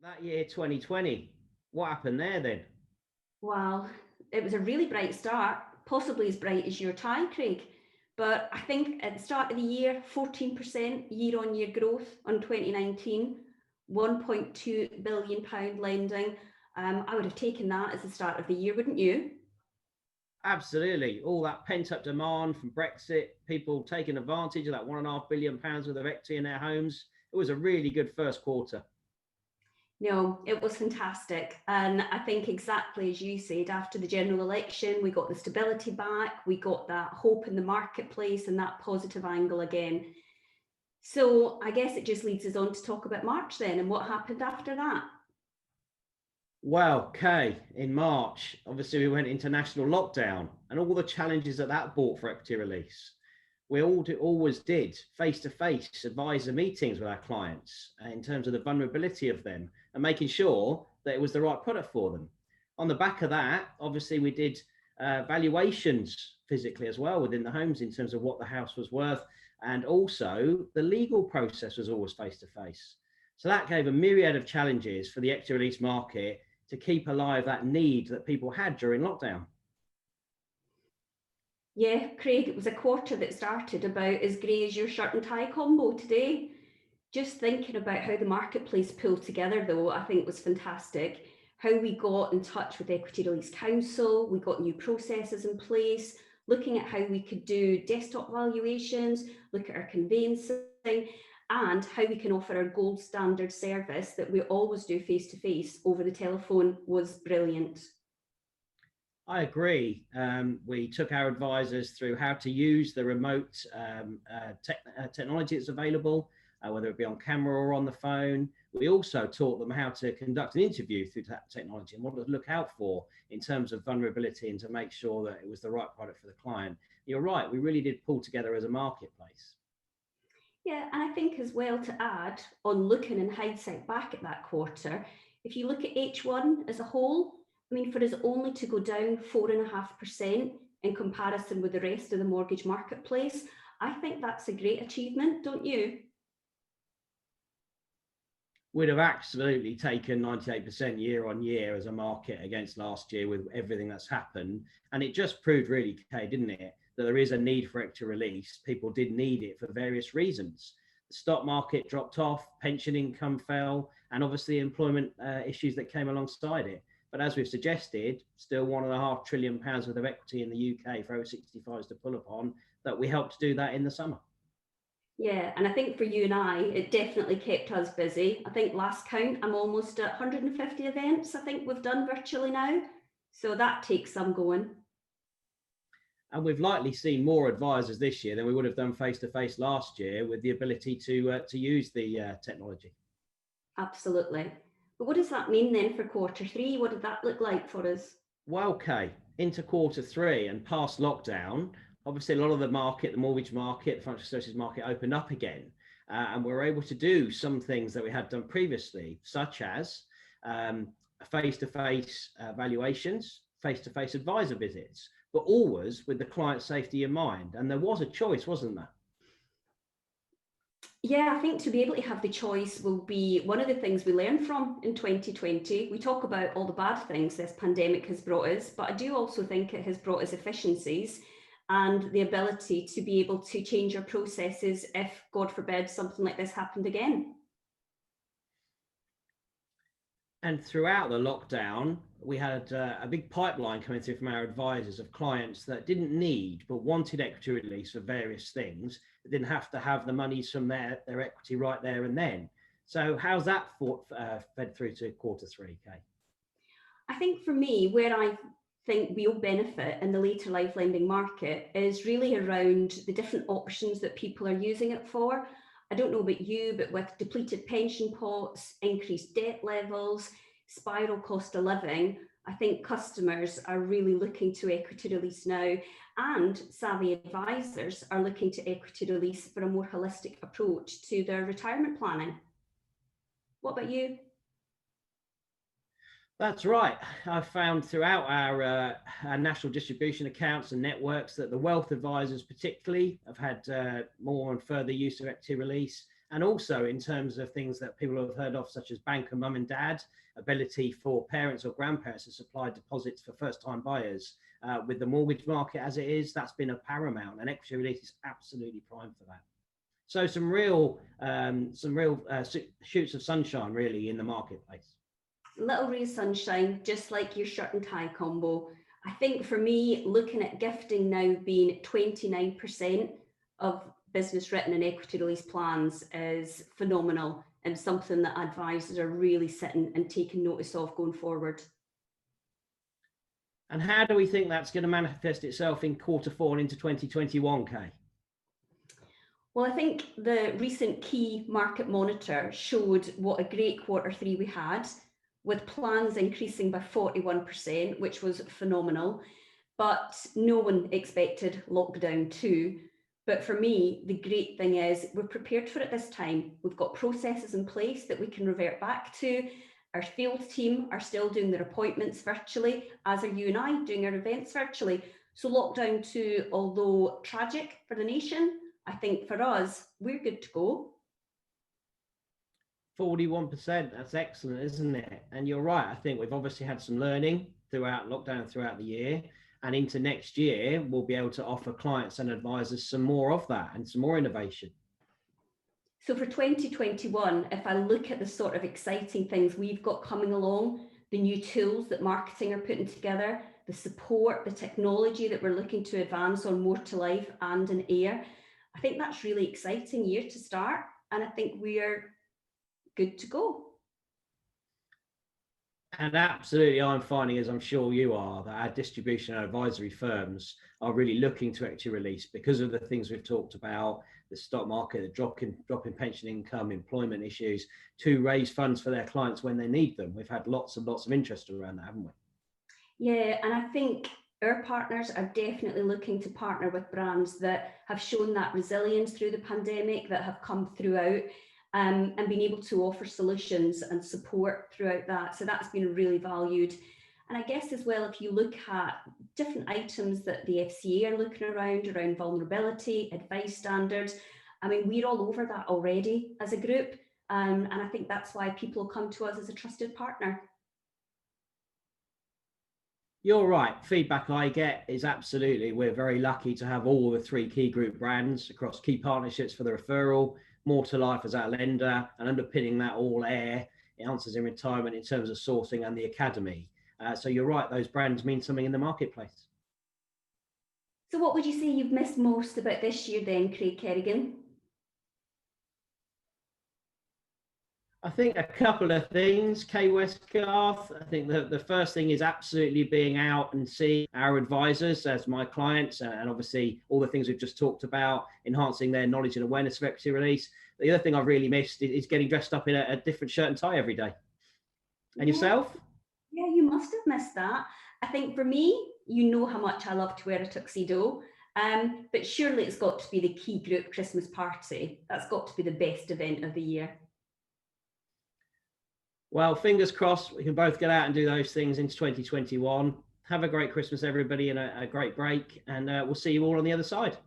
That year 2020, what happened there then? Well, it was a really bright start, possibly as bright as your tie, Craig. But I think at the start of the year, 14% year on year growth on 2019, £1.2 billion lending. I would have taken that as the start of the year, wouldn't you? Absolutely. All that pent up demand from Brexit, people taking advantage of that £1.5 billion worth of equity in their homes. It was a really good first quarter. No, it was fantastic. And I think exactly as you said, after the general election, we got the stability back, we got that hope in the marketplace and that positive angle again. So I guess it just leads us on to talk about March then and what happened after that. Well, Kay, in March, obviously we went into national lockdown and all the challenges that brought for equity release. Always did face-to-face advisor meetings with our clients in terms of the vulnerability of them and making sure that it was the right product for them. On the back of that, obviously we did valuations physically as well within the homes in terms of what the house was worth, and also the legal process was always face-to-face. So that gave a myriad of challenges for the equity release market to keep alive that need that people had during lockdown. Yeah, Craig, it was a quarter that started about as grey as your shirt and tie combo today. Just thinking about how the marketplace pulled together, though, I think was fantastic. How we got in touch with Equity Release Council, we got new processes in place, looking at how we could do desktop valuations, look at our conveyancing, and how we can offer our gold standard service that we always do face to face over the telephone was brilliant. I agree. We took our advisors through how to use the remote technology that's available, whether it be on camera or on the phone. We also taught them how to conduct an interview through that technology and what to look out for in terms of vulnerability and to make sure that it was the right product for the client. You're right, we really did pull together as a marketplace. Yeah, and I think as well to add on looking in hindsight back at that quarter, if you look at H1 as a whole, I mean, for us only to go down 4.5% in comparison with the rest of the mortgage marketplace, I think that's a great achievement, don't you? We'd have absolutely taken 98% year on year as a market against last year with everything that's happened. And it just proved really, Kay, didn't it, that there is a need for equity release. People did need it for various reasons. The stock market dropped off, pension income fell, and obviously employment issues that came alongside it. But as we've suggested, still £1.5 trillion worth of equity in the UK for over 65s to pull upon, that we helped to do that in the summer. Yeah, and I think for you and I, it definitely kept us busy. I think last count, I'm almost at 150 events, I think we've done virtually now. So that takes some going. And we've likely seen more advisors this year than we would have done face to face last year with the ability to use the technology. Absolutely. But what does that mean then for quarter three? What did that look like for us? Well, Kay, into quarter three and past lockdown, obviously a lot of the market, the mortgage market, the financial services market opened up again. And we were able to do some things that we had done previously, such as face-to-face valuations, face-to-face advisor visits, but always with the client safety in mind. And there was a choice, wasn't there? Yeah, I think to be able to have the choice will be one of the things we learn from in 2020. We talk about all the bad things this pandemic has brought us, but I do also think it has brought us efficiencies and the ability to be able to change our processes if, God forbid, something like this happened again. And throughout the lockdown, we had a big pipeline coming through from our advisors of clients that didn't need but wanted equity release for various things, but didn't have to have the monies from their equity right there and then. So how's that fed through to quarter three, Kay? I think for me, where I think we'll benefit in the later life lending market is really around the different options that people are using it for. I don't know about you, but with depleted pension pots, increased debt levels, spiral cost of living, I think customers are really looking to equity release now, and savvy advisors are looking to equity release for a more holistic approach to their retirement planning. What about you? That's right. I've found throughout our national distribution accounts and networks that the wealth advisors particularly have had more and further use of equity release, And also in terms of things that people have heard of, such as bank and mum and dad, ability for parents or grandparents to supply deposits for first-time buyers. With the mortgage market as it is, that's been a paramount, and equity release is absolutely prime for that. So some real shoots of sunshine really in the marketplace. Little ray of sunshine, just like your shirt and tie combo. I think for me, looking at gifting now being 29% of business written and equity release plans is phenomenal, and something that advisors are really sitting and taking notice of going forward. And how do we think that's going to manifest itself in Q4 and into 2021, Kay? Well, I think the recent key market monitor showed what a great Q3 we had, with plans increasing by 41%, which was phenomenal. But no one expected lockdown 2. But for me, the great thing is we're prepared for it this time. We've got processes in place that we can revert back to. Our field team are still doing their appointments virtually, as are you and I doing our events virtually. So lockdown 2, although tragic for the nation, I think for us, we're good to go. 41%, that's excellent, isn't it? And you're right, I think we've obviously had some learning throughout lockdown, throughout the year, and into next year, we'll be able to offer clients and advisors some more of that and some more innovation. So for 2021, if I look at the sort of exciting things we've got coming along, the new tools that marketing are putting together, the support, the technology that we're looking to advance on More to Life and in AIR, I think that's really exciting year to start. And I think we're good to go. And absolutely, I'm finding, as I'm sure you are, that our distribution and advisory firms are really looking to equity release because of the things we've talked about, the stock market, the drop in pension income, employment issues, to raise funds for their clients when they need them. We've had lots and lots of interest around that, haven't we? Yeah, and I think our partners are definitely looking to partner with brands that have shown that resilience through the pandemic, that have come throughout, and been able to offer solutions and support throughout that. So that's been really valued. And I guess as well, if you look at different items that the FCA are looking around vulnerability, advice standards, I mean, we're all over that already as a group. And I think that's why people come to us as a trusted partner. You're right. Feedback I get is absolutely, we're very lucky to have all the 3 key group brands across key partnerships for the referral, More to Life as our lender, and underpinning that all AIR, Answers in Retirement in terms of sourcing, and the Academy. So you're right, those brands mean something in the marketplace. So what would you say you've missed most about this year then, Craig Kerrigan? I think a couple of things, Kay Westgarth. I think the first thing is absolutely being out and seeing our advisors as my clients, and obviously all the things we've just talked about, enhancing their knowledge and awareness of equity release. The other thing I've really missed is getting dressed up in a different shirt and tie every day. And yourself? Yeah, you must have missed that. I think for me, you know how much I love to wear a tuxedo, but surely it's got to be the key group Christmas party. That's got to be the best event of the year. Well, fingers crossed we can both get out and do those things into 2021. Have a great Christmas, everybody, and a great break. And we'll see you all on the other side.